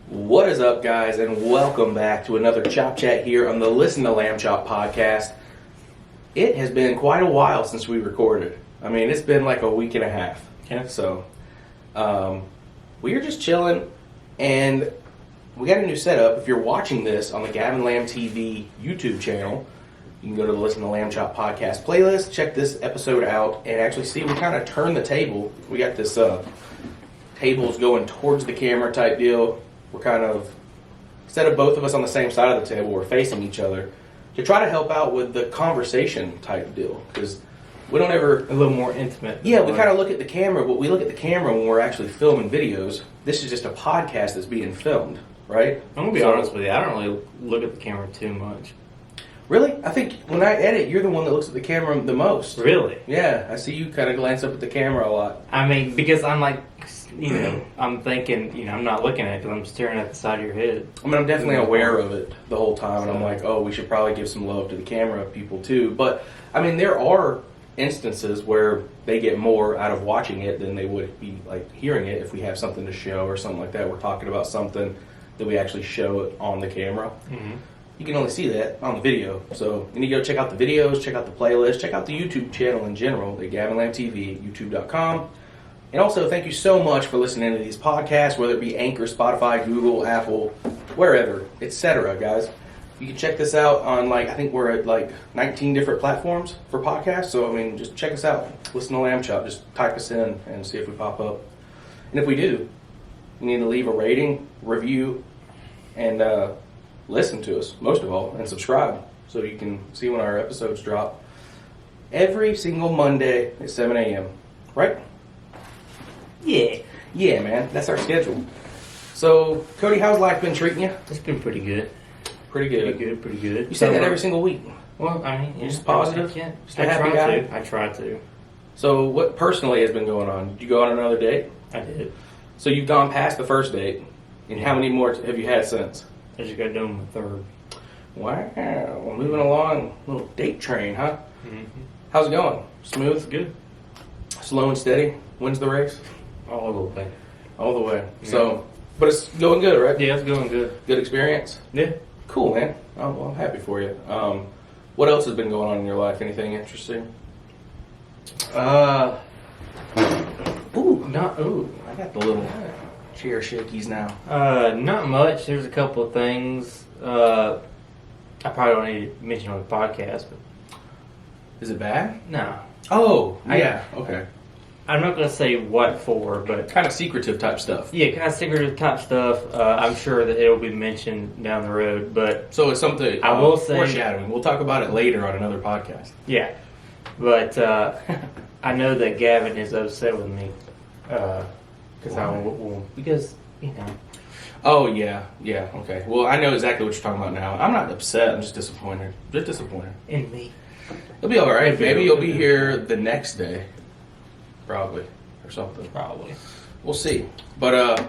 What is up, guys, and welcome back to another Chop Chat here on the Listen to Lamb Chop podcast. It has been quite a while since we recorded. I mean, it's been like a week and a half. Yeah. So, we are just chilling, and we got a new setup. If you're watching this on the Gavin Lamb TV YouTube channel, you can go to the Listen to Lamb Chop podcast playlist, check this episode out, and actually see we kind of turn the table. We got this tables going towards the camera type deal. We're kind of, instead of both of us on the same side of the table, we're facing each other to try to help out with the conversation type deal. Because we don't ever... A little more intimate. Yeah, we kind of look at the camera, but we look at the camera when we're actually filming videos. This is just a podcast that's being filmed, right? I'm going to be honest with you. I don't really look at the camera too much. Really? I think when I edit, you're the one that looks at the camera the most. Really? Yeah, I see you kind of glance up at the camera a lot. I mean, because I'm like, I'm thinking, I'm not looking at it because I'm staring at the side of your head. I mean, I'm definitely aware of it the whole time, and I'm like, oh, we should probably give some love to the camera people too. But, I mean, there are instances where they get more out of watching it than they would be, like, hearing it if we have something to show or something like that. We're talking about something that we actually show it on the camera. Mm-hmm. You can only see that on the video. So you need to go check out the videos, check out the playlist, check out the YouTube channel in general, the Gavin Lamb TV, youtube.com. And also, thank you so much for listening to these podcasts, whether it be Anchor, Spotify, Google, Apple, wherever, etc., guys. You can check this out on, I think we're at 19 different platforms for podcasts. So, I mean, just check us out. Listen to Lamb Chop. Just type us in and see if we pop up. And if we do, you need to leave a rating, review, and listen to us, most of all, and subscribe so you can see when our episodes drop every single Monday at 7 a.m. Right? Yeah. Yeah, man. That's our schedule. So, Cody, how's life been treating you? It's been pretty good. Pretty good. Pretty good. You say that every single week. Well, I mean, You're just positive? Yeah. Just a happy guy? I try to. So, what personally has been going on? Did you go on another date? I did. So, you've gone past the first date, and how many more have you had since? I just got done with the third. Wow. Well, moving along. Little date train, huh? Mm-hmm. How's it going? Smooth? Good. Slow and steady? Wins the race? All the way. All the way. Yeah. So, but it's going good, right? Yeah, it's going good. Good experience? Yeah. Cool, man. Oh, well, I'm happy for you. What else has been going on in your life? Anything interesting? I got the little chair shakies now. Not much. There's a couple of things. I probably don't need to mention on the podcast, but Is it bad? no. Oh, yeah. Okay. I'm not going to say what for, but Kind of secretive type stuff. yeah, kind of secretive type stuff. I'm sure that it'll be mentioned down the road, but So it's something I will say- foreshadowing. We'll talk about it later on another podcast. yeah. But I know that Gavin is upset with me because Oh, yeah. Yeah, okay. Well, I know exactly what you're talking about now. I'm not upset. I'm just disappointed. Just disappointed. in me. It'll be all right. Maybe you'll be here the next day. Probably. Or something. Probably. We'll see. But,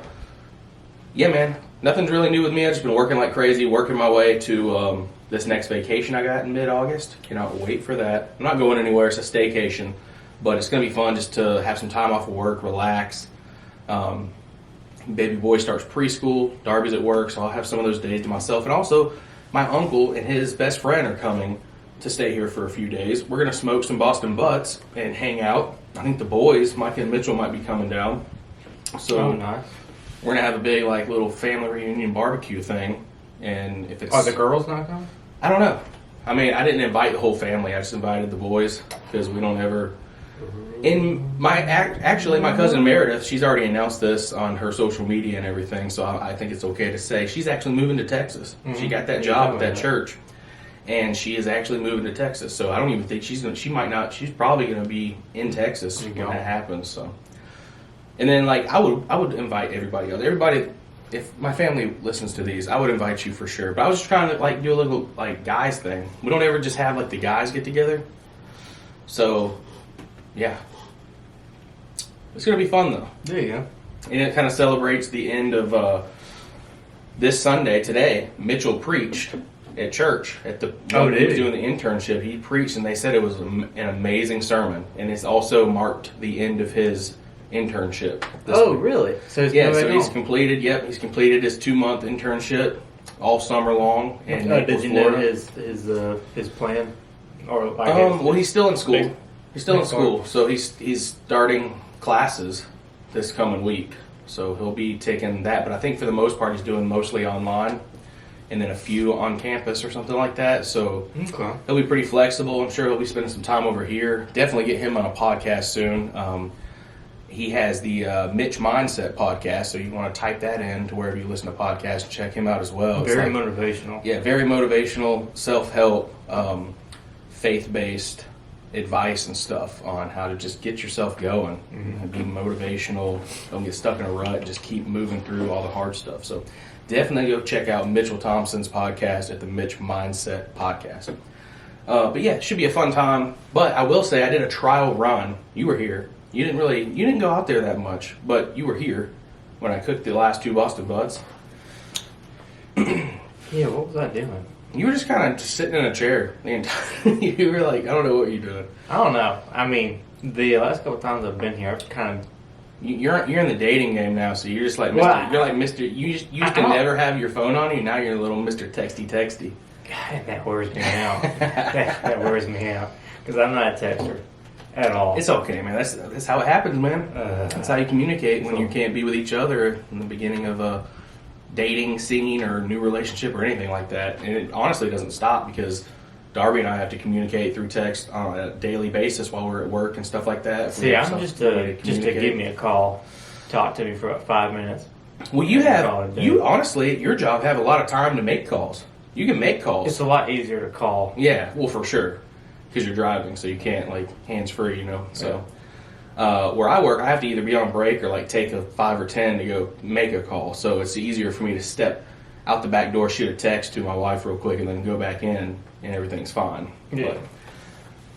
yeah, man. Nothing's really new with me. I've just been working like crazy, working my way to this next vacation I got in mid-August. Cannot wait for that. I'm not going anywhere. It's a staycation. But it's going to be fun just to have some time off of work, relax. Baby boy starts preschool. Darby's at work, so I'll have some of those days to myself. And also, my uncle and his best friend are coming to stay here for a few days. We're going to smoke some Boston Butts and hang out. I think the boys, Mike and Mitchell, might be coming down. So nice. we're going to have a big little family reunion barbecue thing. And if it's... Are the girls not coming? I don't know. I mean, I didn't invite the whole family. I just invited the boys because we don't ever... Actually, my cousin Meredith, she's already announced this on her social media and everything, so I think it's okay to say she's actually moving to Texas. Mm-hmm. She got that job at that church, and she is actually moving to Texas. So I don't even think she's probably gonna be in Texas when that happens. So, and then I would invite everybody else. Everybody, if my family listens to these, I would invite you for sure. But I was just trying to do a little guys thing. We don't ever just have the guys get together. So. Yeah. It's going to be fun, though. There you go. And it kind of celebrates the end of this Sunday, today. Mitchell preached at church. He was doing the internship. He preached, and they said it was an amazing sermon. And it's also marked the end of his internship. Really? So he's he's completed. Yep, he's completed his 2-month internship all summer long in Naples, did you Florida. know his plan? Or Well, he's still in school. He's still in big school, so he's starting classes this coming week. So he'll be taking that, but I think for the most part he's doing mostly online, and then a few on campus or something like that. So he'll be pretty flexible. I'm sure he'll be spending some time over here. Definitely get him on a podcast soon. He has the Mitch Mindset podcast, so you want to type that in to wherever you listen to podcasts and check him out as well. Very motivational. Yeah, very motivational, self-help, faith-based advice and stuff on how to just get yourself going and be motivational. Don't get stuck in a rut. Just keep moving through all the hard stuff. So definitely go check out Mitchell Thompson's podcast at the Mitch Mindset podcast. But yeah, it should be a fun time. But I will say I did a trial run. You were here. You didn't go out there that much, but you were here when I cooked the last 2 Boston Butts. Yeah, what was I doing? You were just kind of sitting in a chair the entire. You were like, I don't know what you're doing. I don't know. I mean, the last couple times I've been here, I've kind of. You're in the dating game now, so you're just like Mr. Well, you're like Mr. You used to never have your phone on you. Now you're a little Mr. Texty. God, that worries me out. that worries me out because I'm not a texter at all. It's okay, man. That's how it happens, man. That's how you communicate when you can't be with each other in the beginning of a dating scene or new relationship or anything like that. And it honestly doesn't stop because Darby and I have to communicate through text on a daily basis while we're at work and stuff like that. See, I'm just to give me a call, talk to me for about 5 minutes. Well, you honestly, your job have a lot of time to make calls. You can make calls. It's a lot easier to call. Yeah, well, for sure, because you're driving, so you can't hands free, So where I work, I have to either be on break or take a 5 or 10 to go make a call. So it's easier for me to step out the back door, shoot a text to my wife real quick, and then go back in, and everything's fine. Yeah.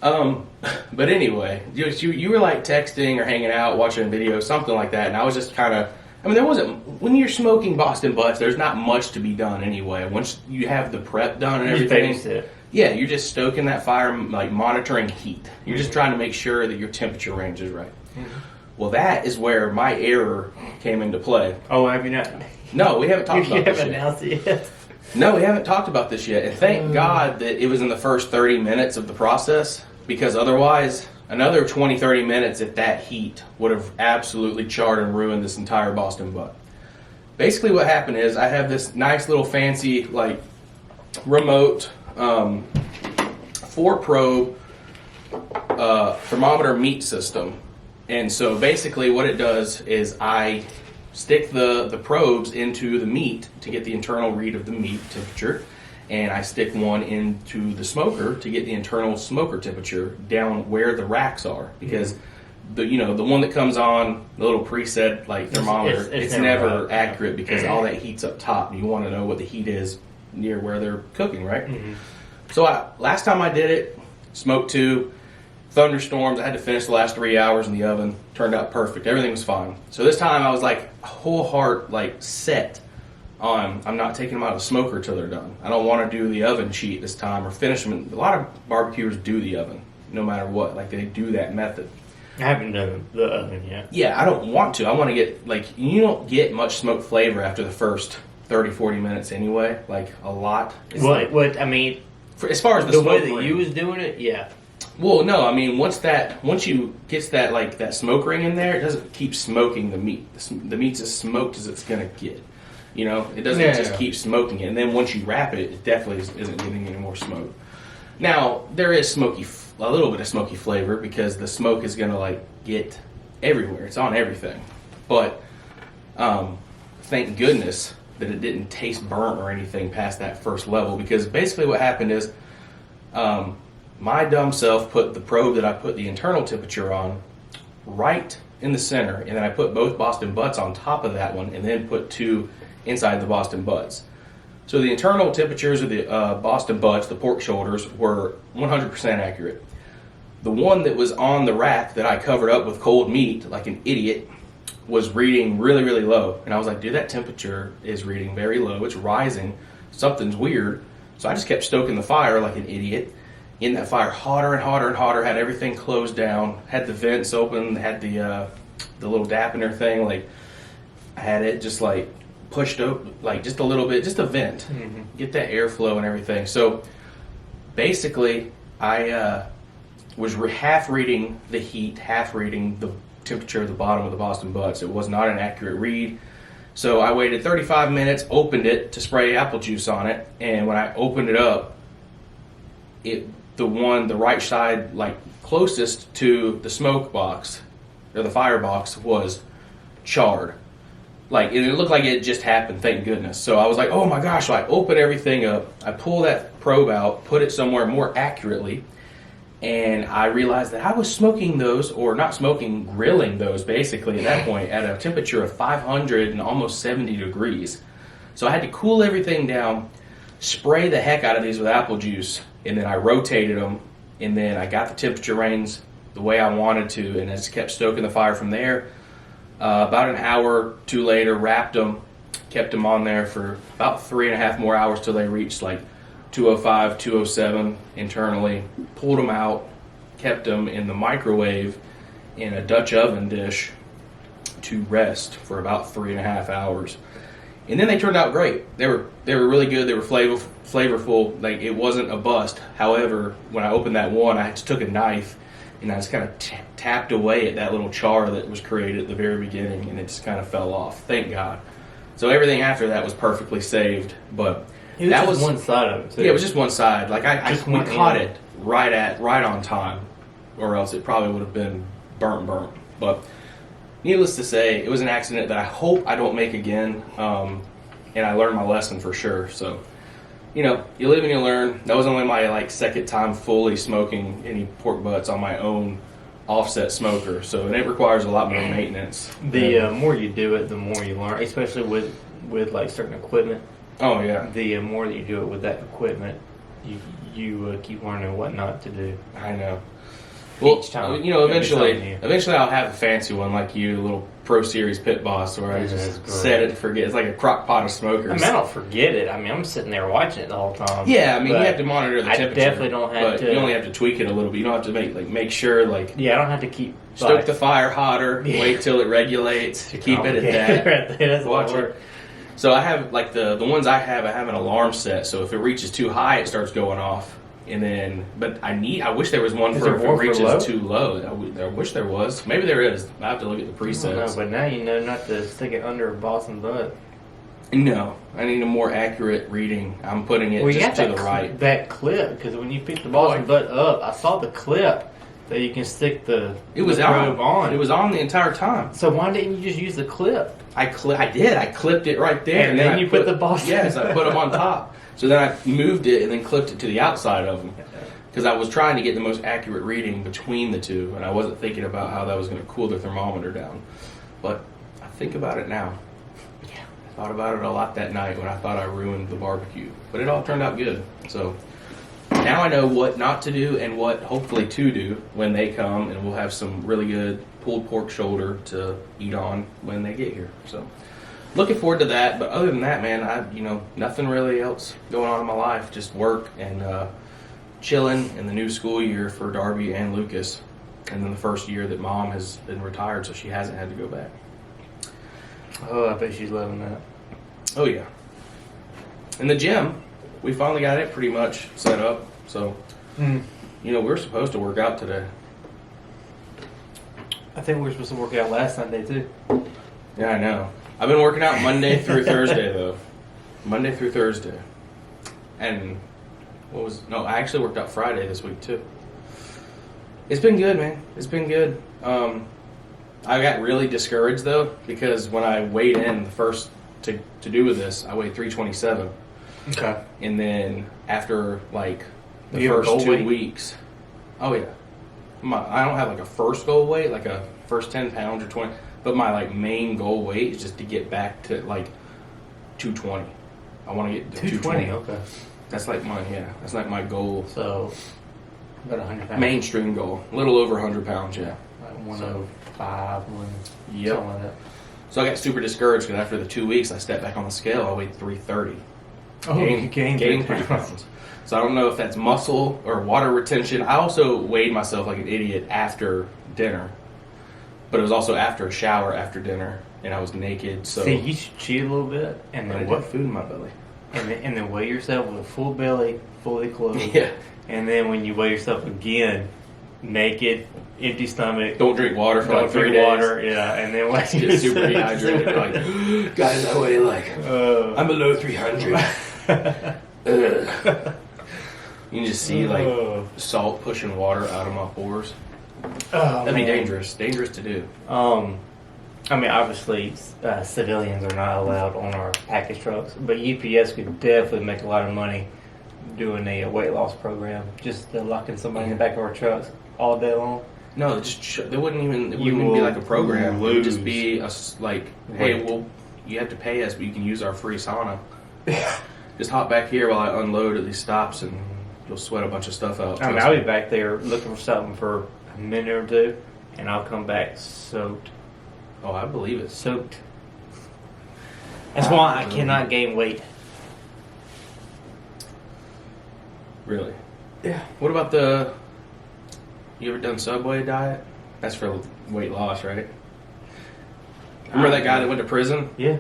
But anyway, you were texting or hanging out, watching a video, something like that, and I was just kind of. I mean, there wasn't. When you're smoking Boston Butts, there's not much to be done anyway. Once you have the prep done and everything, yeah, you're just stoking that fire, monitoring heat. You're just trying to make sure that your temperature range is right. Mm-hmm. Well, that is where my error came into play. Oh, have you not? No, we haven't talked about this yet. You haven't announced it yet? No, we haven't talked about this yet. And thank God that it was in the first 30 minutes of the process, because otherwise, another 20, 30 minutes at that heat would have absolutely charred and ruined this entire Boston Butt. Basically what happened is I have this nice little fancy, remote 4-probe thermometer meat system. And so basically what it does is I stick the probes into the meat to get the internal read of the meat temperature, and I stick one into the smoker to get the internal smoker temperature down where the racks are, because the one that comes on the little preset thermometer, it's never accurate because all that heat's up top. You want to know what the heat is near where they're cooking, right? Mm-hmm. So last time I did it, smoked 2. Thunderstorms, I had to finish the last 3 hours in the oven. Turned out perfect. Everything was fine. So this time I was whole heart set on I'm not taking them out of the smoker till they're done. I don't want to do the oven cheat this time or finish them. A lot of barbecuers do the oven no matter what. They do that method. I haven't done the oven yet. Yeah, I don't want to. I want to get you don't get much smoke flavor after the first 30, 40 minutes anyway. A lot. It's what I mean, as far as the way that you was doing it, yeah. Well, no, I mean once you get that that smoke ring in there, it doesn't keep smoking the meat. The meat's as smoked as it's gonna get. It doesn't just keep smoking it. And then once you wrap it, it definitely isn't getting any more smoke. Now there is a little bit of smoky flavor because the smoke is gonna get everywhere. It's on everything. But thank goodness that it didn't taste burnt or anything past that first level, because basically what happened is. My dumb self put the probe that I put the internal temperature on right in the center, and then I put both Boston Butts on top of that one, and then put 2 inside the Boston Butts. So the internal temperatures of the Boston Butts, the pork shoulders, were 100% accurate. The one that was on the rack that I covered up with cold meat like an idiot was reading really, really low. And I was like, dude, that temperature is reading very low. It's rising. Something's weird. So I just kept stoking the fire like an idiot. In that fire, hotter and hotter and hotter, had everything closed down, had the vents open, had the the little dampener thing, like I had it just like pushed open, like just a little bit, just a vent, get that airflow and everything. So basically, I was half reading the heat, half reading the temperature at the bottom of the Boston butts. It was not an accurate read. So I waited 35 minutes, opened it to spray apple juice on it, and when I opened it up, the right side, like closest to the smoke box or the firebox, was charred. Like, it looked like it just happened, thank goodness. So I was like, oh my gosh. So I open everything up, I pull that probe out, put it somewhere more accurately, and I realized that I was smoking those, or not smoking, grilling those basically at that point at a temperature of 500 and almost 70 degrees. So I had to cool everything down, spray the heck out of these with apple juice, and then I rotated them, and then I got the temperature range the way I wanted to, and I just kept stoking the fire from there. About an hour or two later, wrapped them, kept them on there for about 3.5 more hours till they reached like 205, 207 internally. Pulled them out, kept them in the microwave in a Dutch oven dish to rest for about 3.5 hours. And then they turned out great. They were really good. They were flavorful. Like, it wasn't a bust. However, when I opened that one, I just took a knife and I just kind of tapped away at that little char that was created at the very beginning, and it just kind of fell off. Thank God. So everything after that was perfectly saved, but that was one side of it too. Yeah, it was just one side. Like we caught end. it right on time, or else it probably would have been burnt. But needless to say, it was an accident that I hope I don't make again, and I learned my lesson for sure. So, you live and you learn. That was only my second time fully smoking any pork butts on my own offset smoker, so it requires a lot more maintenance. The more you do it, the more you learn, especially with like certain equipment. Oh yeah. The more that you do it with that equipment, you keep learning what not to do. I know. Well, Each time, eventually I'll have a fancy one like you, a little Pro Series Pit Boss, where I just set it and forget. It's like a crock pot of smokers. I mean, I don't forget it. I mean, I'm sitting there watching it the whole time. Yeah, I mean, you have to monitor the temperature. I definitely don't have to. You only have to tweak it a little bit. You don't have to make sure Yeah, I don't have to keep stoke the fire hotter. Yeah. Wait till it regulates. Keep it at that. That's watch it. So I have the ones I have an alarm set. So if it reaches too high, it starts going off. And then, but I wish there was one for if it reaches too low. I wish there was. Maybe there is. I have to look at the presets. No, but now you know not to stick it under a Boston butt. No, I need a more accurate reading. I'm putting it just to the right. That clip, because when you pick the Boston butt up, I saw the clip that you can stick the probe on. It was on the entire time. So why didn't you just use the clip? I did. I clipped it right there, and then you put the Boston. Yes, I put them on top. So then I moved it and then clipped it to the outside of them because I was trying to get the most accurate reading between the two, and I wasn't thinking about how that was going to cool the thermometer down. But I think about it now. Yeah, I thought about it a lot that night when I thought I ruined the barbecue, but it all turned out good. So now I know what not to do and what hopefully to do when they come, and we'll have some really good pulled pork shoulder to eat on when they get here. So looking forward to that. But other than that, man, nothing really else going on in my life. Just work and chilling in the new school year for Darby and Lucas, and then the first year that Mom has been retired, so she hasn't had to go back. Oh, I bet she's loving that. Oh yeah. And the gym, we finally got it pretty much set up. So, we're supposed to work out today. I think we were supposed to work out last Sunday too. Yeah, I know. I've been working out Monday through Thursday, though. Monday through Thursday. And I actually worked out Friday this week, too. It's been good, man. It's been good. I got really discouraged, though, because when I weighed in the first to do with this, I weighed 327. Okay. And then after, the first 2 weeks. Oh, yeah. I don't have, a first goal weight, like a first 10 pounds or 20. But my main goal weight is just to get back to 220. I want to get to 220. Okay. That's that's my goal. So about 100 pounds. Mainstream goal, a little over 100 pounds. Yeah. Like 105, Yep. something like that. So I got super discouraged because after the 2 weeks, I stepped back on the scale. I weighed 330. Oh, gained 3 pounds. So I don't know if that's muscle or water retention. I also weighed myself like an idiot after dinner. But it was also after a shower, after dinner, and I was naked. So See, you should cheat a little bit, and I then didn't have food in my belly. and then weigh yourself with a full belly, fully clothed. Yeah. And then when you weigh yourself again, naked, empty stomach. Don't drink water for Don't like 3 drink days. water, yeah, and then weigh Get super yourself. dehydrated. Like, guys, I weigh like I'm below 300. Ugh. You can just see like salt pushing water out of my pores. That'd be dangerous. Dangerous to do. I mean, obviously, civilians are not allowed on our package trucks, but UPS could definitely make a lot of money doing a weight loss program, just locking somebody in the back of our trucks all day long. No, they wouldn't even. It wouldn't even be like a program. It would just be like, hey, well, you have to pay us, but you can use our free sauna. Just hop back here while I unload at these stops, and you'll sweat a bunch of stuff out. I mean, I'll be back there looking for something for a minute or two, and I'll come back soaked. Oh, I believe it. Soaked. That's why I cannot gain weight. Really? Yeah. What about you ever done Subway diet? That's for weight loss, right? Remember that guy that went to prison? Yeah.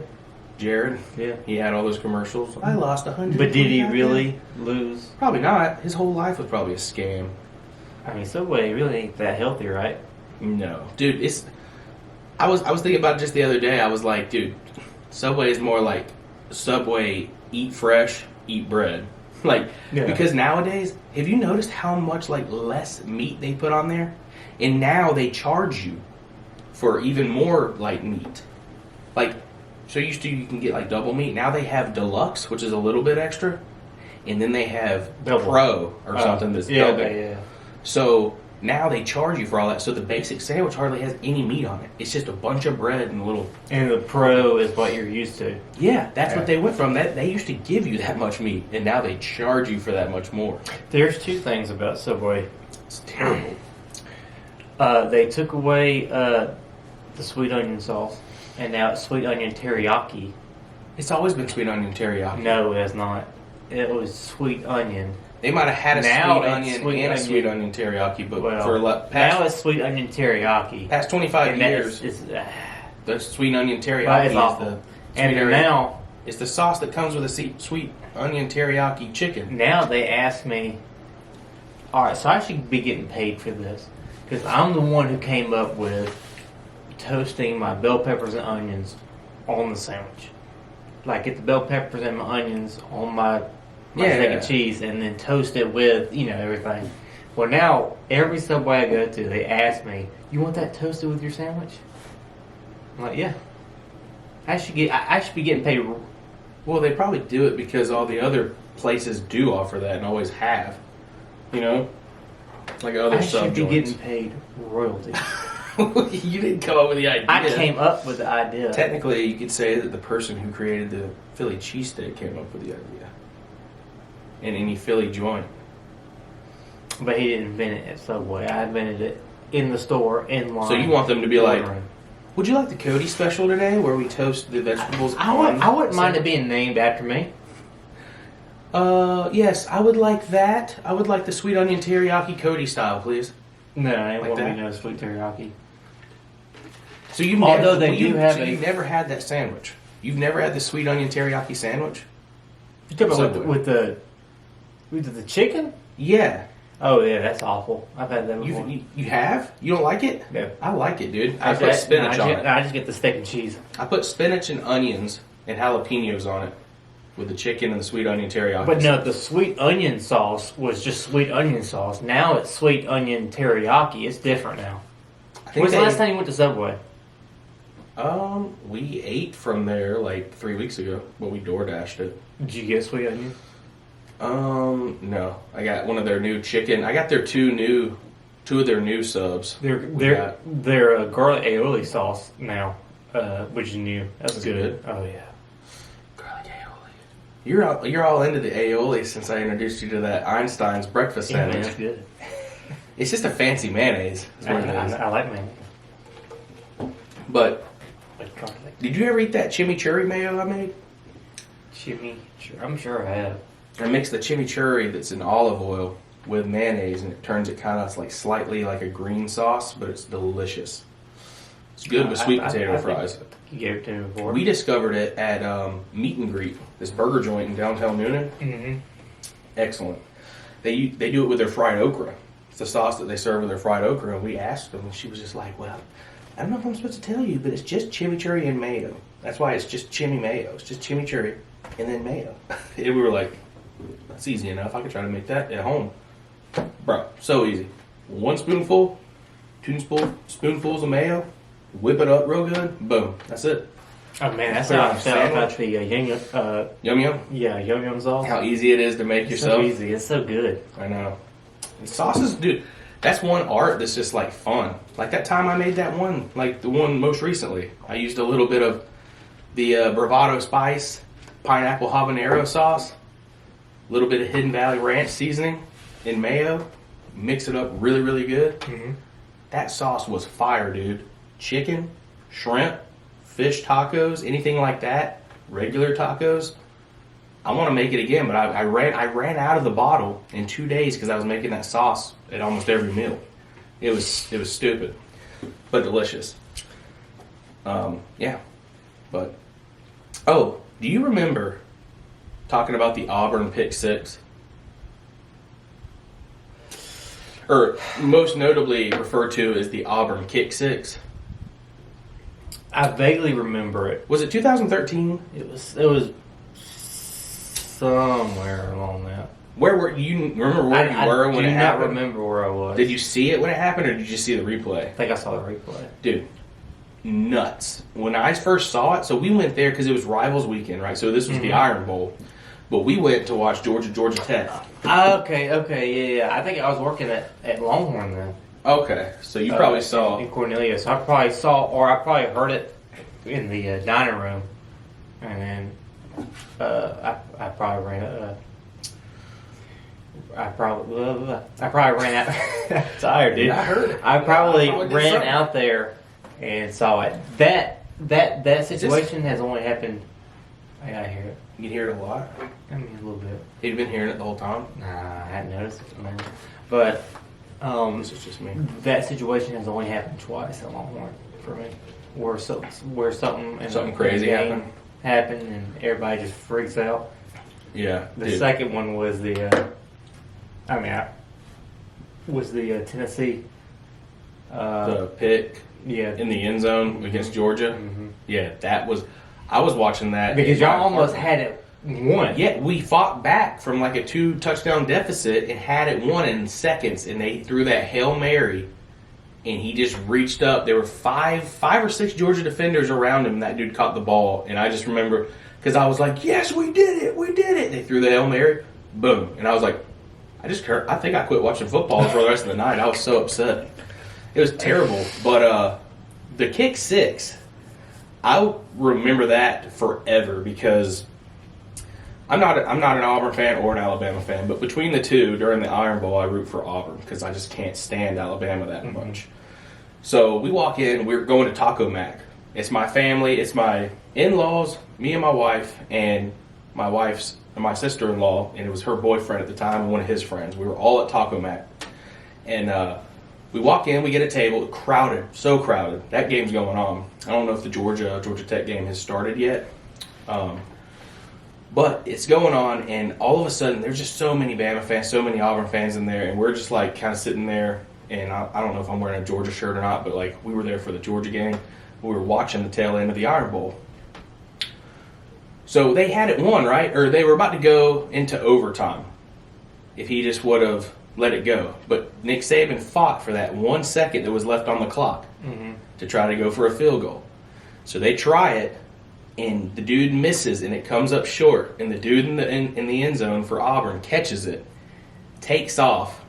Jared? Yeah. He had all those commercials. I lost 100. But did he really lose? Probably not. His whole life was probably a scam. I mean, Subway really ain't that healthy, right? No. Dude, I was thinking about it just the other day. I was like, dude, Subway is more like Subway eat fresh, eat bread. Like, because nowadays, have you noticed how much like less meat they put on there? And now they charge you for even more like meat. Like, so used to you can get like double meat. Now they have deluxe, which is a little bit extra, and then they have pro or something that's double. Yeah. So now they charge you for all that. So the basic sandwich hardly has any meat on it. It's just a bunch of bread and a little. And the pro is what you're used to. Yeah, that's what they went from. That they used to give you that much meat, and now they charge you for that much more. There's two things about Subway. It's terrible. They took away the sweet onion sauce, and now it's sweet onion teriyaki. It's always been sweet onion teriyaki. No, it has not. It was sweet onion. They might have had a Now sweet onion it's sweet and a onion. sweet onion teriyaki, but Well, for now it's sweet onion teriyaki. past 25 And years, it's the sweet onion teriyaki Well, it's is awful. the And sweet now, it's the sauce that comes with a sweet onion teriyaki chicken. now they ask me, all right, so I should be getting paid for this because I'm the one who came up with toasting my bell peppers and onions on the sandwich. Like get the bell peppers and my onions on my steak and cheese, and then toast it with everything. Well, now every Subway I go to, they ask me, "You want that toasted with your sandwich?" I'm like, "Yeah." I should be getting paid. Well, they probably do it because all the other places do offer that and always have. Like other I sub should be joints. getting paid royalty. You didn't come up with the idea. I came up with the idea. Technically, you could say that the person who created the Philly cheesesteak came up with the idea. In any Philly joint. But he didn't invent it at Subway. I invented it in the store, in line. So you want them to be like, ordering. would you like the Cody special today where we toast the vegetables? I wouldn't mind it being named after me. Yes, I would like that. I would like the sweet onion teriyaki Cody style, please. No, it Like won't that? be no sweet teriyaki. So you've Although never, they do have so you've never had that sandwich. You've never had the sweet onion teriyaki sandwich? You talking about Subway. with the chicken? Yeah. Oh yeah, that's awful. I've had that before. You have? You don't like it? No. I like it, dude. I put spinach on it. I just get the steak and cheese. I put spinach and onions and jalapenos on it with the chicken and the sweet onion teriyaki. But no, the sweet onion sauce was just sweet onion sauce. Now it's sweet onion teriyaki. It's different now. When's the last time you went to Subway? We ate from there like 3 weeks ago, but we door dashed it. Did you get sweet onion? No. I got one of their new chicken. I got their two of their new subs. They're garlic aioli sauce now, which is new. That's Is it good? Oh yeah. Garlic aioli. You're all into the aioli since I introduced you to that Einstein's breakfast Yeah, man, sandwich. that's good. It's just a fancy mayonnaise. Is what it is. I like mayonnaise. But Like garlic. did you ever eat that chimichurri mayo I made? I'm sure I have. I mixed the chimichurri that's in olive oil with mayonnaise, and it turns it kind of like slightly like a green sauce, but it's delicious. It's good with sweet potato fries. You gave it to me before. We discovered it at Meet and Greet, this burger joint in downtown Noonan. Mm-hmm. Excellent. They do it with their fried okra. It's the sauce that they serve with their fried okra. And we asked them, and she was just like, well, I don't know if I'm supposed to tell you, but it's just chimichurri and mayo. That's why it's just chimi mayo. It's just chimichurri and then mayo. And we were like, that's easy enough. I could try to make that at home. Bro, so easy. 1 spoonful, 2 spoonfuls of mayo, whip it up real good, boom. That's it. Oh man, that's Put it how on I a felt about sandwich. the Yum yum. yum yum sauce. How easy it is to make It's yourself. so easy. It's so good. I know. And sauces, dude, that's one art that's just like fun. Like that time I made that one, like the one most recently. I used a little bit of the Bravado Spice pineapple habanero sauce, a little bit of Hidden Valley Ranch seasoning in mayo, mix it up really, really good. Mm-hmm. That sauce was fire, dude. Chicken, shrimp, fish tacos, anything like that, regular tacos. I want to make it again, but I ran out of the bottle in 2 days because I was making that sauce at almost every meal. It was stupid, but delicious. Yeah, but oh, do you remember talking about the Auburn pick six? Or most notably referred to as the Auburn kick six. I vaguely remember it. Was it 2013? It was somewhere along that. Where were you? Remember where you were when it I do not happened? remember where I was. Did you see it when it happened, or did you just see the replay? I think I saw the replay. Dude, nuts. When I first saw it, so we went there because it was Rivals Weekend, right? So this was the Iron Bowl. But we went to watch Georgia Tech. Okay, yeah. I think I was working at Longhorn then. Okay, so you probably saw. In Cornelius. I probably saw, or I probably heard it in the dining room, and then I probably ran. I probably ran out. Tired, dude. I heard it. I probably did ran something. out there and saw it. That situation has only happened. I gotta hear it. You can hear it a lot. I mean, a little bit. You've been hearing it the whole time. Nah, I hadn't noticed it, man. But This is just me. that situation has only happened twice at Longhorn for me, where something in Something the crazy game happened and everybody just freaks out. Yeah. The dude. second one was Tennessee. The pick Yeah, in the end zone against Georgia. Mhm. Yeah, that was. I was watching that because in my y'all almost apartment. had it won. Yeah, we fought back from like a 2-touchdown deficit and had it won in seconds. And they threw that Hail Mary, and he just reached up. There were five or six Georgia defenders around him. And that dude caught the ball, and I just remember because I was like, "Yes, we did it! We did it!" They threw the Hail Mary, boom, and I was like, I think I quit watching football for the rest of the night. I was so upset. It was terrible. But the kick six, I remember that forever because I'm not an Auburn fan or an Alabama fan, but between the two, during the Iron Bowl, I root for Auburn because I just can't stand Alabama that much. So we walk in, we're going to Taco Mac. It's my family, it's my in-laws, me and my wife, and my sister-in-law, and it was her boyfriend at the time and one of his friends. We were all at Taco Mac. And we walk in, we get a table, crowded, so crowded. That game's going on. I don't know if the Georgia Tech game has started yet. But it's going on, and all of a sudden, there's just so many Bama fans, so many Auburn fans in there, and we're just like kind of sitting there, and I don't know if I'm wearing a Georgia shirt or not, but like we were there for the Georgia game. We were watching the tail end of the Iron Bowl. So they had it won, right? Or they were about to go into overtime if he just would have let it go. But Nick Saban fought for that 1 second that was left on the clock to try to go for a field goal. So they try it, and the dude misses, and it comes up short. And the dude in the end zone for Auburn catches it, takes off,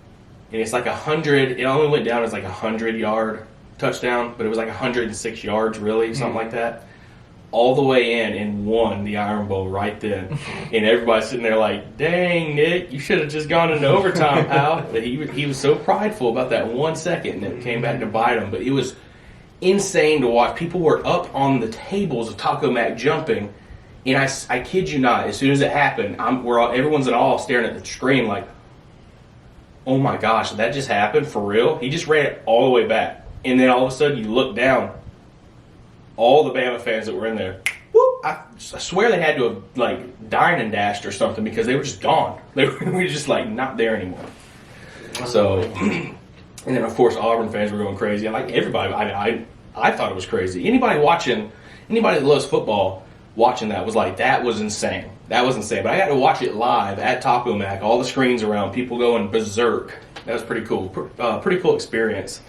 and it's like 100. It only went down as like 100-yard touchdown, but it was like 106 yards, really, something like that. All the way in and won the Iron Bowl right then. And everybody's sitting there like, dang, Nick, you should have just gone into overtime, pal. But he was so prideful about that 1 second, and it came back to bite him. But it was insane to watch. People were up on the tables of Taco Mac jumping, and I kid you not, as soon as it happened, everyone's in awe staring at the screen like, oh my gosh, that just happened for real? He just ran it all the way back. And then all of a sudden you look down, all the Bama fans that were in there. Whoop, I swear they had to have like dined and dashed or something because they were just gone. They were just like not there anymore. So, and then of course Auburn fans were going crazy. Like everybody, I thought it was crazy. Anybody that loves football watching that was like, that was insane. That was insane. But I got to watch it live at Taco Mac, all the screens around, people going berserk. That was pretty cool. Pretty cool experience.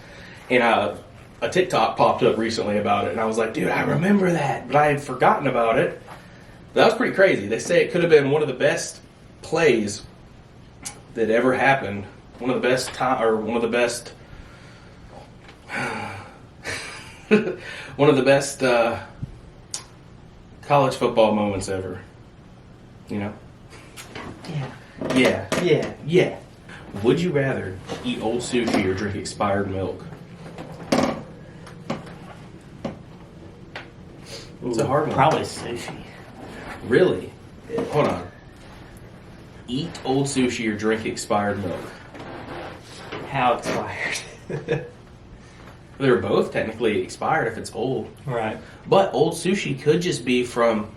And a TikTok popped up recently about it, and I was like, dude, I remember that, but I had forgotten about it. That was pretty crazy. They say it could have been one of the best plays that ever happened. One of the best one of the best college football moments ever. You know? Yeah. Would you rather eat old sushi or drink expired milk? It's a hard one. Probably sushi. Really? Hold on. Eat old sushi or drink expired milk? How expired? They're both technically expired if it's old. Right. But old sushi could just be from,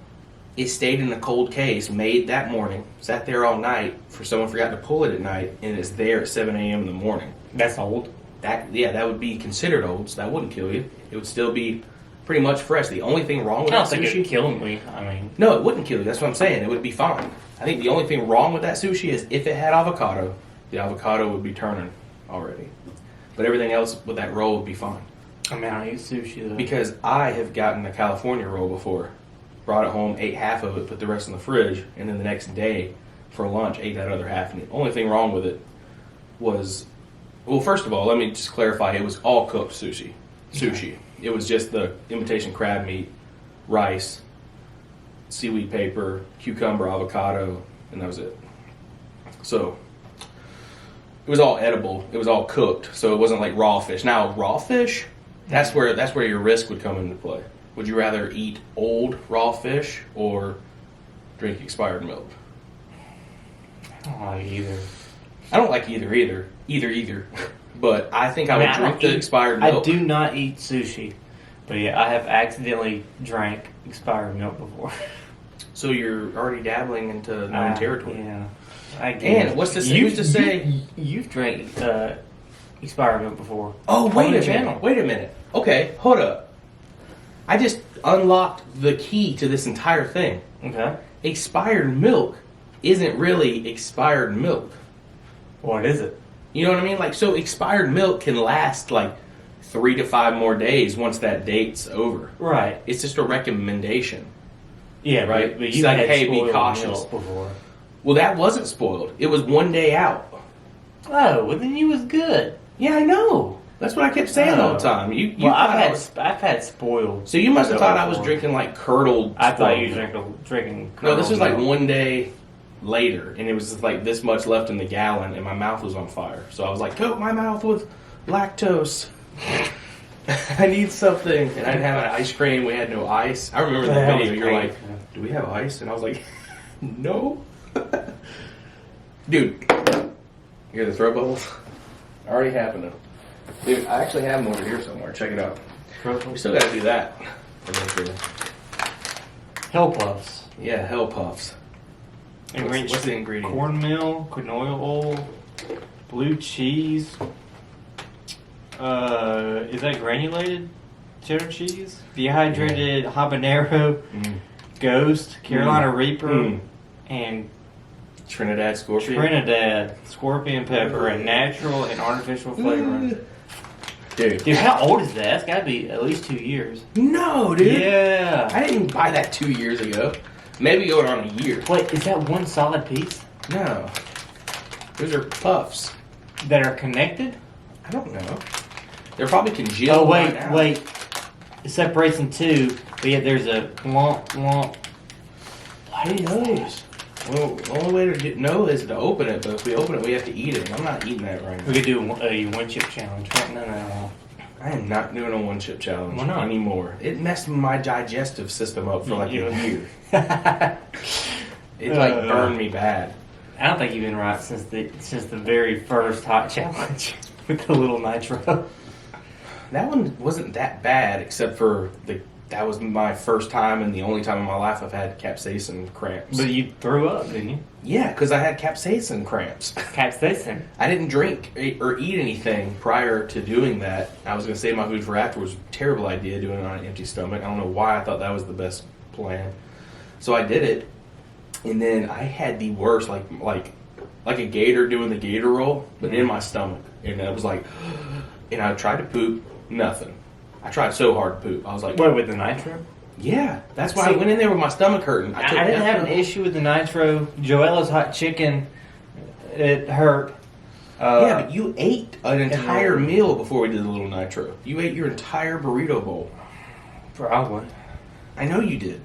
it stayed in a cold case, made that morning, sat there all night, for someone forgot to pull it at night, and it's there at 7 a.m. in the morning. That's old. That would be considered old, so that wouldn't kill you. It would still be pretty much fresh. The only thing wrong with I that don't think sushi... it'd kill me. I mean... No, it wouldn't kill you. That's what I'm saying. It would be fine. I think the only thing wrong with that sushi is if it had avocado, the avocado would be turning already. But everything else with that roll would be fine. I mean, I eat sushi, though. Because I have gotten a California roll before. Brought it home, ate half of it, put the rest in the fridge, and then the next day for lunch ate that other half. And the only thing wrong with it was... Well, first of all, let me just clarify. It was all cooked sushi. Sushi. It was just the imitation crab meat, rice, seaweed paper, cucumber, avocado, and that was it. So, it was all edible. It was all cooked, so it wasn't like raw fish. Now, raw fish, that's where your risk would come into play. Would you rather eat old raw fish or drink expired milk? I don't like either. I don't like either. But I think I would drink the expired milk. I do not eat sushi, but yeah, I have accidentally drank expired milk before. So you're already dabbling into known territory. Yeah. I guess. And what's to say? You've drank expired milk before. Oh, wait a minute. Okay, hold up. I just unlocked the key to this entire thing. Okay. Expired milk isn't really expired milk. What is it? You know what I mean? Like, so expired milk can last like 3 to 5 more days once that date's over. Right. It's just a recommendation. Yeah, right. But It's you like, had hey, be spoiled cautious. milk before. Well, that wasn't spoiled. It was 1 day out. Oh, well then you was good. Yeah, I know. That's what I kept saying all the time. I've had spoiled. So you must have thought I was drinking like curdled. I thought you were drinking. No, this was like 1 day later, and it was just like this much left in the gallon, and my mouth was on fire. So I was like, coat my mouth with lactose. I need something. And I didn't have an ice cream. We had no ice. I remember that video. You're like, do we have ice? And I was like, no. Dude, you hear the throw bubbles? Already happening. Dude, I actually have them over here somewhere. Check it out. We still got to do that eventually. Hell puffs. Yeah, hell puffs. What's the ingredient? Cornmeal, canola oil, blue cheese. Is that granulated cheddar cheese? Dehydrated habanero, Ghost, Carolina Reaper, and Trinidad Scorpion pepper, and natural and artificial flavoring. Dude, how old is that? That's got to be at least 2 years. No, dude. Yeah. I didn't buy that 2 years ago. Maybe going on a year. Wait, is that one solid piece? No. Those are puffs. That are connected? I don't know. They're probably congealed. Oh, wait. It separates in two, but yet there's a lump. Who knows? Well, the only way to know is to open it, but if we open it, we have to eat it. I'm not eating that right now. We could do a one chip challenge. No. I am not doing a one chip challenge anymore. It messed my digestive system up for like a year. It like burned me bad. I don't think you've been right since the very first hot challenge with the little nitro. That one wasn't that bad, except for the that was my first time and the only time in my life I've had capsaicin cramps. But you threw up, didn't you? Yeah, because I had capsaicin cramps. Capsaicin. I didn't drink or eat anything prior to doing that. I was going to save my food for afterwards. Terrible idea doing it on an empty stomach. I don't know why I thought that was the best plan. So I did it, and then I had the worst, like a gator doing the gator roll, but in my stomach. And I was like, and I tried to poop, nothing. I tried so hard to poop. I was like, What, with the nitro? yeah, that's why I went in there with my stomach hurting. I didn't have an issue with the nitro. Joella's hot chicken, it hurt. Yeah, but you ate an entire meal before we did the little nitro. You ate your entire burrito bowl. Probably. I know you did.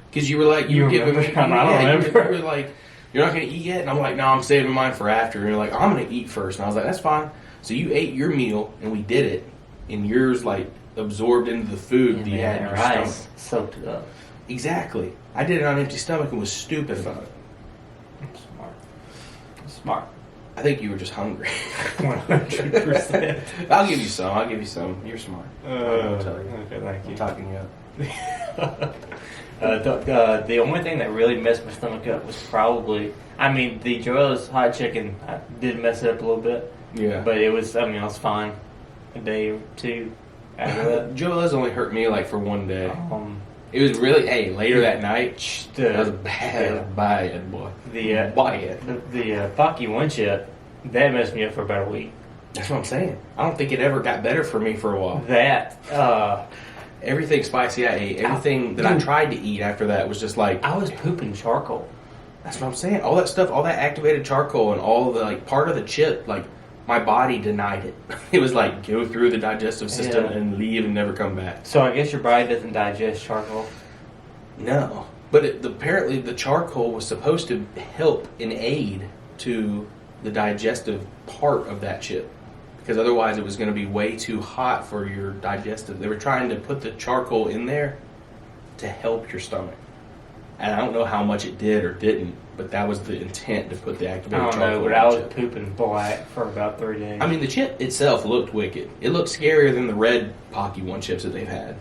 Because you were like, you were giving me, I don't remember. you were like, you're not going to eat yet? And I'm like, no, I'm saving mine for after. And you're like, I'm going to eat first. And I was like, that's fine. So you ate your meal, and we did it, and yours, like, absorbed into the food that you had in your stomach. Soaked it up. Exactly. I did it on an empty stomach and was stupid about it. Smart. I think you were just hungry. 100%. I'll give you some. You're smart. I'll tell you. Okay, thank you. I'm talking you up. The only thing that really messed my stomach up was probably, the Joella's hot chicken did mess it up a little bit. Yeah. But it was, I was fine a day or two after that. Joella's only hurt me like for one day. It was really, later that night, that was bad, boy. The Pocky one chip, that messed me up for about a week. That's what I'm saying. I don't think it ever got better for me for a while. Everything spicy I ate, everything that I tried to eat after that was just like... I was pooping charcoal. That's what I'm saying. All that stuff, all that activated charcoal and all the, like, part of the chip, like, my body denied it. It was like, go through the digestive system and leave and never come back. So I guess your body doesn't digest charcoal? No. But apparently the charcoal was supposed to help and aid to the digestive part of that chip. Because otherwise it was going to be way too hot for your digestive. They were trying to put the charcoal in there to help your stomach. And I don't know how much it did or didn't, but that was the intent to put the activated charcoal in the chip. I was pooping black for about 3 days. The chip itself looked wicked. It looked scarier than the red Pocky One chips that they've had.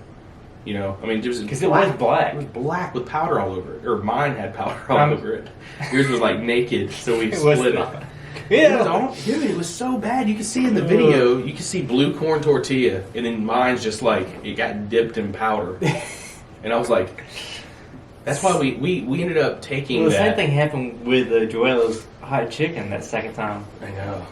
Because it was black. It was black with powder all over it. Or mine had powder all over it. Yours was like naked, so we split it. Yeah. It was so bad. You can see in the video, you can see blue corn tortilla, and then mine's just like, it got dipped in powder. And I was like, that's why we ended up taking the same thing happened with Joella's hot chicken that second time. I know.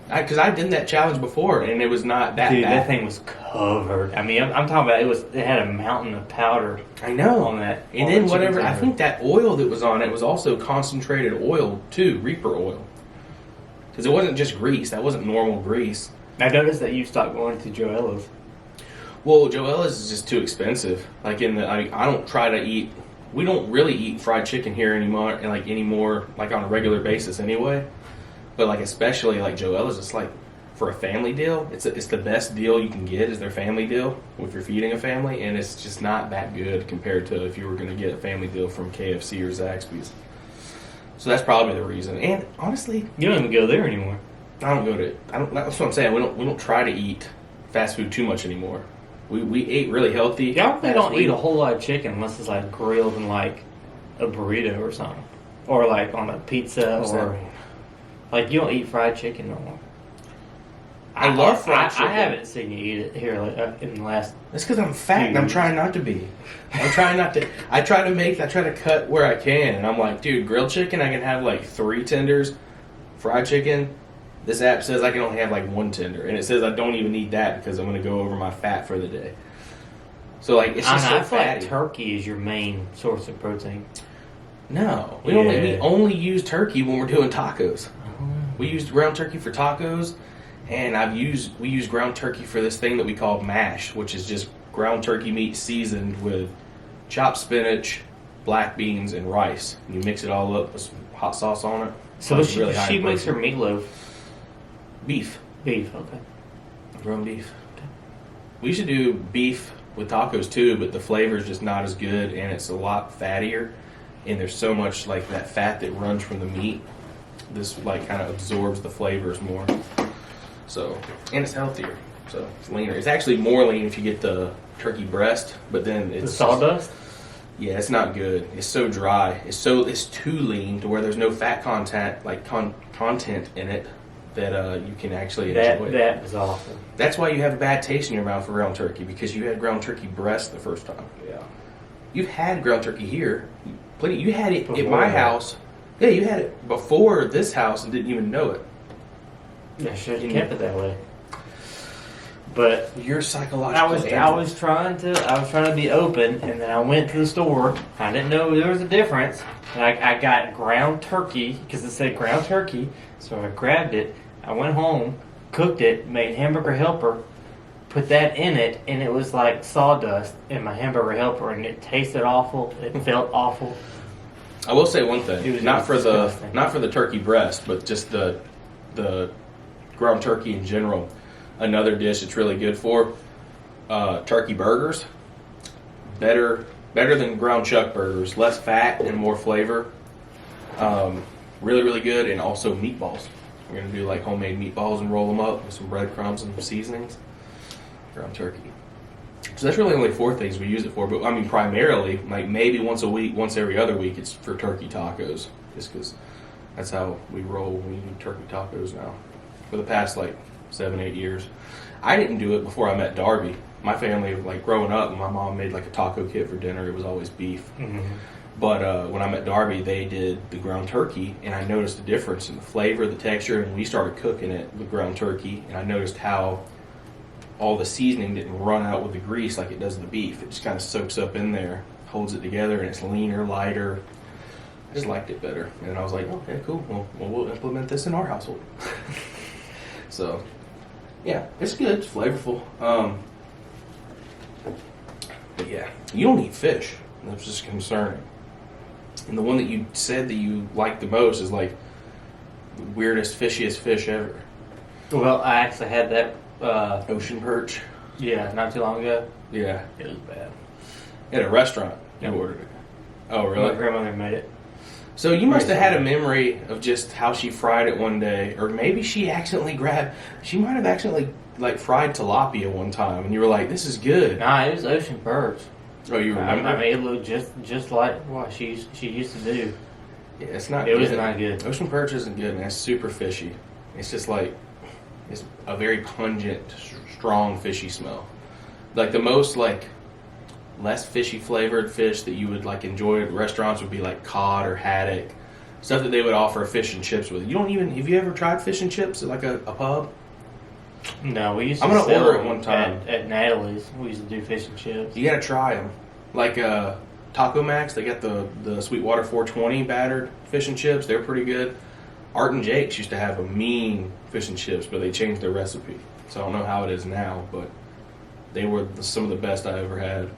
Because I did that challenge before, and it was not that Dude, bad. that thing was covered. I'm talking about it had a mountain of powder. I know. On that. And then whatever, I think that oil that was on it was also concentrated oil too, Reaper oil. Because it wasn't just grease. That wasn't normal grease. I noticed that you stopped going to Joella's. Well, Joella's is just too expensive. Like I don't try to eat. We don't really eat fried chicken here anymore, like on a regular basis anyway. But like especially like Joella's, it's like for a family deal. It's the best deal you can get is their family deal if you're feeding a family, and it's just not that good compared to if you were going to get a family deal from KFC or Zaxby's. So that's probably the reason. And honestly, you don't even go there anymore. That's what I'm saying. We don't try to eat fast food too much anymore. We ate really healthy. Y'all really don't eat a whole lot of chicken unless it's like grilled in like a burrito or something, or like on a pizza, or like you don't eat fried chicken no more. I love fried chicken. I haven't seen you eat it here in the last. That's because I'm fat and I'm trying not to be. I'm trying not to. I try to cut where I can, and I'm like, dude, grilled chicken, I can have like 3 tenders. Fried chicken, this app says I can only have like 1 tender, and it says I don't even need that because I'm going to go over my fat for the day. So like, it's just so fatty. Like turkey is your main source of protein. No, we only use turkey when we're doing tacos. We used ground turkey for tacos. And we use ground turkey for this thing that we call mash, which is just ground turkey meat seasoned with chopped spinach, black beans, and rice. And you mix it all up with some hot sauce on it. So she makes her meatloaf. Beef. Beef, okay. Ground beef. Okay. We used to do beef with tacos too, but the flavor is just not as good, and it's a lot fattier. And there's so much like that fat that runs from the meat. This like kind of absorbs the flavors more. So, and it's healthier. So it's leaner. It's actually more lean if you get the turkey breast, but then it's The sawdust? yeah, it's not good. It's so dry. It's too lean to where there's no fat content content in it that you can actually enjoy. That was awful. That's why you have a bad taste in your mouth for ground turkey, because you had ground turkey breast the first time. Yeah. You've had ground turkey here. You had it Before at my that. house. Yeah, you had it before this house and didn't even know it. I should have kept it that way. But You're psychological. I was trying to be open, and then I went to the store. I didn't know there was a difference. And I got ground turkey because it said ground turkey, so I grabbed it. I went home, cooked it, made hamburger helper, put that in it, and it was like sawdust in my hamburger helper, and it tasted awful. It felt awful. I will say one thing. It was not for disgusting. the turkey breast, but just the ground turkey in general. Another dish it's really good for turkey burgers. Better than ground chuck burgers. Less fat and more flavor. Really, really good. And also meatballs. We're gonna do like homemade meatballs and roll them up with some breadcrumbs and some seasonings. Ground turkey. So that's really only 4 things we use it for. But I mean, primarily, like maybe once a week, once every other week, it's for turkey tacos. Just because that's how we roll. We do turkey tacos now. For the past like 7-8 years. I didn't do it before I met Darby. My family, like growing up, my mom made like a taco kit for dinner. It was always beef. Mm-hmm. But when I met Darby, they did the ground turkey, and I noticed a difference in the flavor, the texture, and we started cooking it with ground turkey, and I noticed how all the seasoning didn't run out with the grease like it does the beef. It just kind of soaks up in there, holds it together, and it's leaner, lighter. I just liked it better. And I was like, okay, cool. Well, we'll implement this in our household. So, yeah, it's good. It's flavorful. But yeah, you don't eat fish. That's just concerning. And the one that you said that you like the most is like the weirdest, fishiest fish ever. Well, I actually had that. Ocean perch. Yeah, not too long ago. Yeah. It was bad. At a restaurant, you Yep. ordered it. Oh, My really? grandmother made it. So you must have had a memory of just how she fried it one day, or maybe she might have accidentally like fried tilapia one time, and you were like, "This is good." Nah, it was ocean perch. Oh, you remember? I mean, it looked just like what she used to do. Yeah, it's not. It good. was not good. Ocean perch isn't good, man. It's super fishy. It's just like it's a very pungent, strong fishy smell. Like the most like less fishy flavored fish that you would like enjoy at restaurants would be like cod or haddock, stuff that they would offer fish and chips with. Have you ever tried fish and chips at like a pub? No, we used to I'm gonna sell order it them one time. at Natalie's. We used to do fish and chips. You gotta try them. Like Taco Max, they got the Sweetwater 420 battered fish and chips. They're pretty good. Art and Jake's used to have a mean fish and chips, but they changed their recipe. So I don't know how it is now, but they were some of the best I ever had.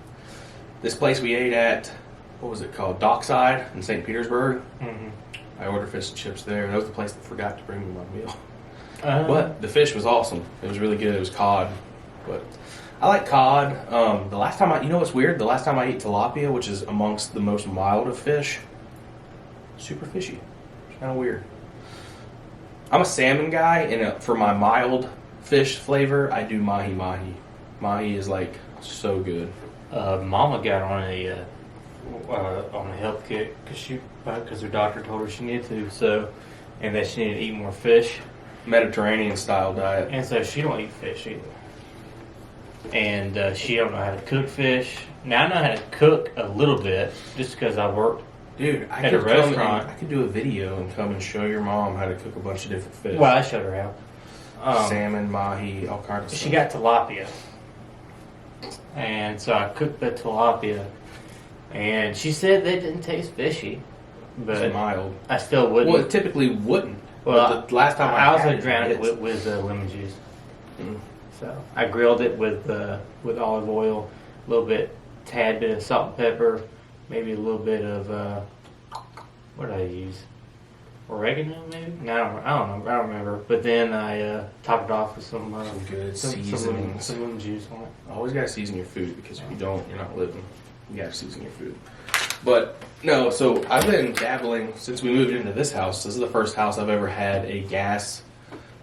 This place we ate at, what was it called? Dockside in St. Petersburg. Mm-hmm. I ordered fish and chips there. That was the place that forgot to bring me my meal. But the fish was awesome. It was really good. It was cod. But I like cod. The last time you know what's weird? The last time I ate tilapia, which is amongst the most mild of fish, super fishy. It's kind of weird. I'm a salmon guy, and for my mild fish flavor, I do mahi mahi. Mahi is like so good. Mama got on a health kick because her doctor told her she needed to. So, and that she needed to eat more fish. Mediterranean style diet. And so she don't eat fish either. And she don't know how to cook fish. Now I know how to cook a little bit just because I worked. Dude, I At a could restaurant. I could do a video and come and show your mom how to cook a bunch of different fish. Well, I showed her how. Salmon, mahi, all kinds of stuff. She got tilapia. And so I cooked the tilapia. And she said they didn't taste fishy. But It's mild. I still wouldn't. Well, it typically wouldn't. Well, but the last time I also had drowned it it's- with lemon juice. Mm. So I grilled it with olive oil, a little bit, tad bit of salt and pepper, maybe a little bit of what did I use? Oregano, maybe? No, I don't know. I don't remember. But then I topped it off with some good some seasonings. lemon juice on it. Always gotta season your food, because if you don't, you're not living. You gotta season your food. But no, so I've been dabbling since we moved into this house. This is the first house I've ever had a gas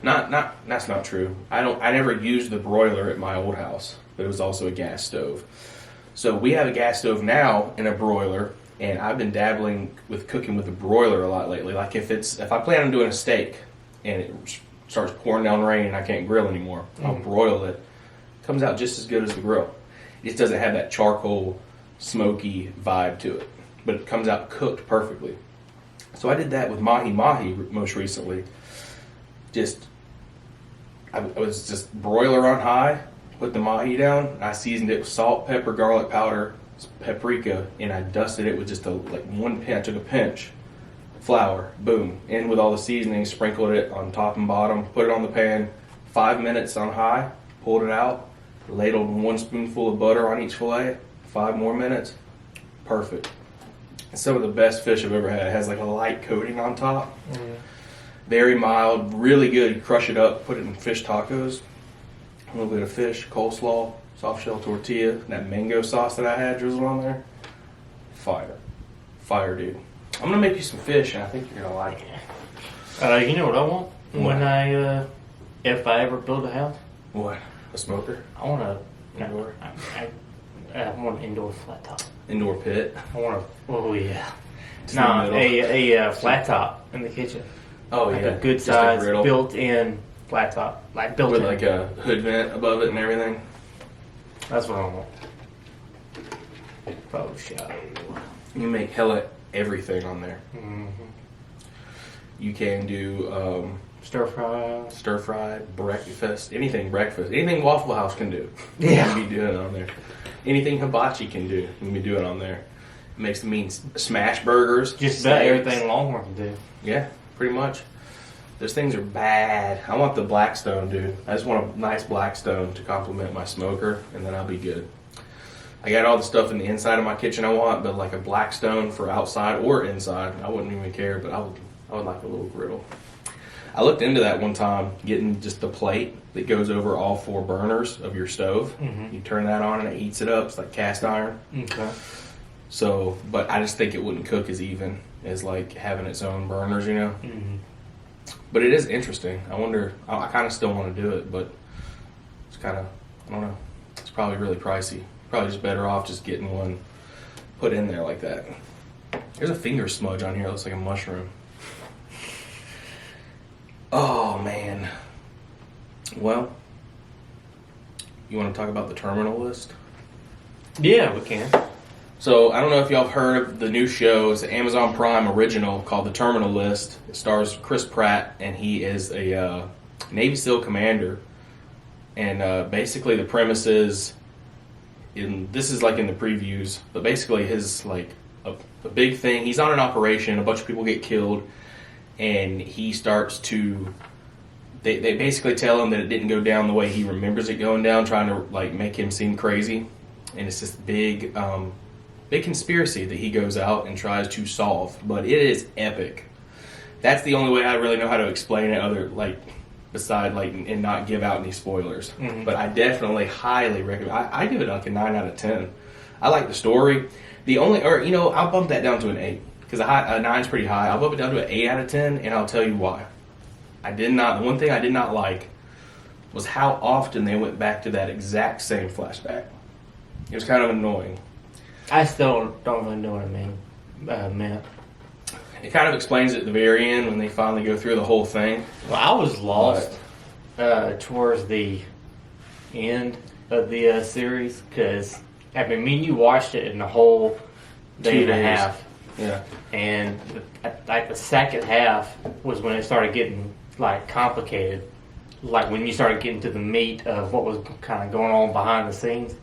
That's not true. I never used the broiler at my old house, but it was also a gas stove. So we have a gas stove now and a broiler, and I've been dabbling with cooking with the broiler a lot lately. Like if I plan on doing a steak and it starts pouring down rain and I can't grill anymore, I'll broil it. It comes out just as good as the grill. It just doesn't have that charcoal, smoky vibe to it, but it comes out cooked perfectly. So I did that with mahi most recently. I was just broiler on high, put the mahi down. I seasoned it with salt, pepper, garlic powder, paprika, and I dusted it with just one pinch. I took a pinch, flour, boom, in with all the seasoning, sprinkled it on top and bottom, put it on the pan, 5 minutes on high, pulled it out, ladled 1 spoonful of butter on each fillet, 5 more minutes, perfect. It's some of the best fish I've ever had. It has like a light coating on top. Very mild, really good. You crush it up, put it in fish tacos, a little bit of fish, coleslaw, soft shell tortilla, that mango sauce that I had drizzled on there. Fire, dude. I'm gonna make you some fish, and I think you're gonna like it. You know what I want when if I ever build a house? What? A smoker? I want a Indoor? I want an indoor flat top. Indoor pit? I want a No, a flat top in the kitchen. Oh Like yeah, a good Just a size, griddle built-in flat top, like built with in. like a hood vent above it and everything. That's what I want. Faux show. You can make hella everything on there. You can do Stir fry. stir fried, breakfast, anything Waffle House can do. Yeah. You can be doing it on there. Anything hibachi can do, you can be doing it on there. It makes them mean smash burgers. Just about steaks. everything Longhorn can do. Yeah, pretty much. Those things are bad. I want the Blackstone, dude. I just want a nice Blackstone to complement my smoker, and then I'll be good. I got all the stuff in the inside of my kitchen I want, but like a Blackstone for outside or inside, I wouldn't even care, but I would like a little griddle. I looked into that one time, getting just the plate that goes over all 4 burners of your stove. You turn that on and it heats it up. It's like cast iron. Okay. So, but I just think it wouldn't cook as even as like having its own burners, you know? But it is interesting. I wonder, I kind of still want to do it, but it's kind of, I don't know. It's probably really pricey. Probably just better off just getting one put in there like that. There's a finger smudge on here. It looks like a mushroom. Oh, man. Well, you want to talk about the terminal list? Yeah, we can. So, I don't know if y'all have heard of the new show. It's an Amazon Prime original called The Terminal List. It stars Chris Pratt, and he is a Navy SEAL commander. And basically the premise is, this is like in the previews, but basically his, like, a big thing. He's on an operation, a bunch of people get killed, and he starts to... They basically tell him that it didn't go down the way he remembers it going down, trying to, like, make him seem crazy. And it's this big conspiracy that he goes out and tries to solve, but it is epic. That's the only way I really know how to explain it, other beside and not give out any spoilers. But I definitely highly recommend. I give it like a 9 out of 10. I like the story. I'll bump that down to an 8 because a 9 is pretty high. I'll bump it down to an 8 out of 10, and I'll tell you why. The one thing I did not like was how often they went back to that exact same flashback. It was kind of annoying. I still don't really know what it meant. It kind of explains it at the very end when they finally go through the whole thing. Well, I was lost towards the end of the series because, I mean, me and you watched it in the whole day and a half. Yeah. And the second half was when it started getting, complicated. Like when you started getting to the meat of what was kind of going on behind the scenes.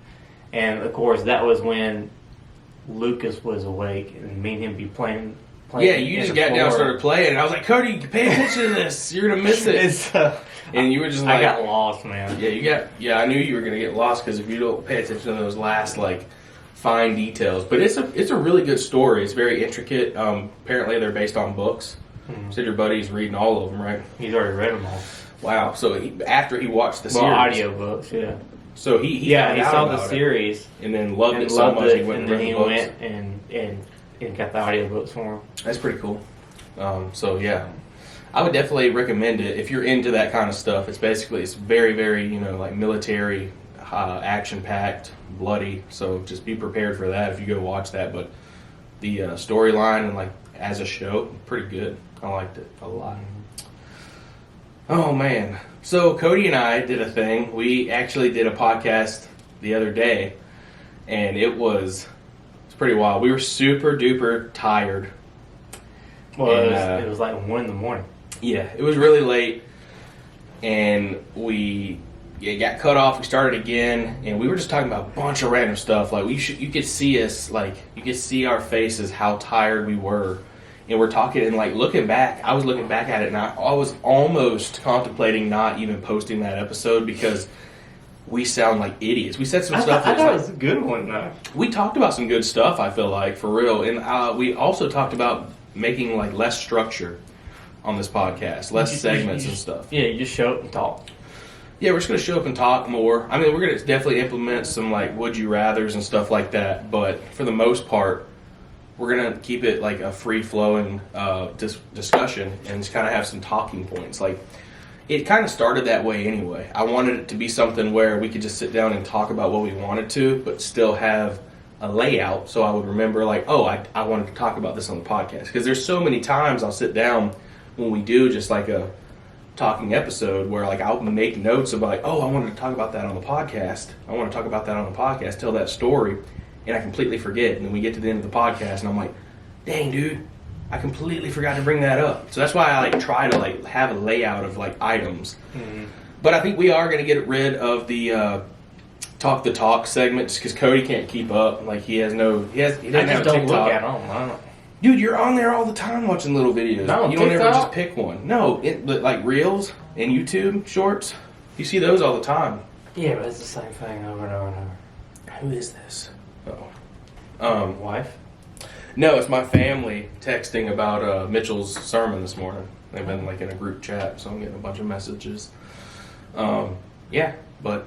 And, of course, that was when Lucas was awake and me and him be playing. Yeah, you just got down and started playing, and I was like, Cody, pay attention to this. You're going to miss it. And you were just like... I got lost, man. Yeah, I knew you were going to get lost because if you don't pay attention to those last, fine details. But it's a really good story. It's very intricate. Apparently, they're based on books. Said your buddy's reading all of them, right? He's already read them all. Wow. So after he watched the series... audiobooks, yeah. So he saw the series. And then loved it so much he went and read the books. Went and got the audiobooks for him. That's pretty cool. So yeah, I would definitely recommend it if you're into that kind of stuff. It's very, very, like military, action-packed, bloody. So just be prepared for that if you go watch that. But the storyline and like as a show, pretty good. I liked it a lot. Oh man! So Cody and I did a thing. We actually did a podcast the other day, and it's pretty wild. We were super duper tired. Well, it was like 1 in the morning. Yeah, it was really late, and we got cut off. We started again, and we were just talking about a bunch of random stuff. Like you could see us, like you could see our faces, how tired we were, and we're talking and like looking back. I was looking back at it, and I was almost contemplating not even posting that episode because we sound like idiots. We said some stuff. I thought it was a good one though. We talked about some good stuff. I feel like for real, and we also talked about making like less structure on this podcast, less segments and stuff. Yeah, you just show up and talk. Yeah, we're just going to show up and talk more. I mean, we're going to definitely implement some like would you rathers and stuff like that, but for the most part, we're going to keep it like a free flowing discussion and just kind of have some talking points. Like it kind of started that way anyway. I wanted it to be something where we could just sit down and talk about what we wanted to, but still have a layout so I would remember like, oh, I wanted to talk about this on the podcast. Because there's so many times I'll sit down when we do just like a talking episode where like I'll make notes about like, oh, I wanted to talk about that on the podcast. I want to talk about that on the podcast, tell that story, and I completely forget. And then we get to the end of the podcast and I'm like, dang, dude, I completely forgot to bring that up. So that's why I like try to like have a layout of like items. Mm-hmm. But I think we are going to get rid of the talk the talk segments because Cody can't keep up. Like he doesn't have TikTok. Look at them. Dude, you're on there all the time watching little videos. No, you don't TikTok? ever just pick one. No, but like Reels and YouTube Shorts, you see those all the time. Yeah, but it's the same thing over and over and over. Who is this? Oh, wife? No, it's my family texting about Mitchell's sermon this morning. They've been like in a group chat, so I'm getting a bunch of messages. Yeah, but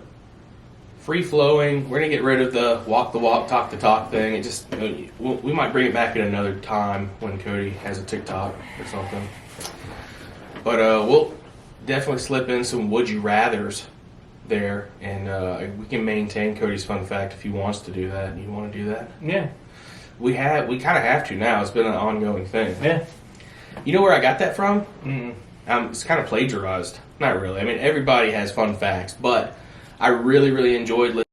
free flowing. We're gonna get rid of the walk, talk the talk thing. It just we might bring it back at another time when Cody has a TikTok or something. But we'll definitely slip in some would you rathers there, and we can maintain Cody's fun fact if he wants to do that. You want to do that? Yeah. We kind of have to now. It's been an ongoing thing. Yeah. You know where I got that from? Mm-hmm. It's kind of plagiarized. Not really. I mean, everybody has fun facts, but I really, really enjoyed listening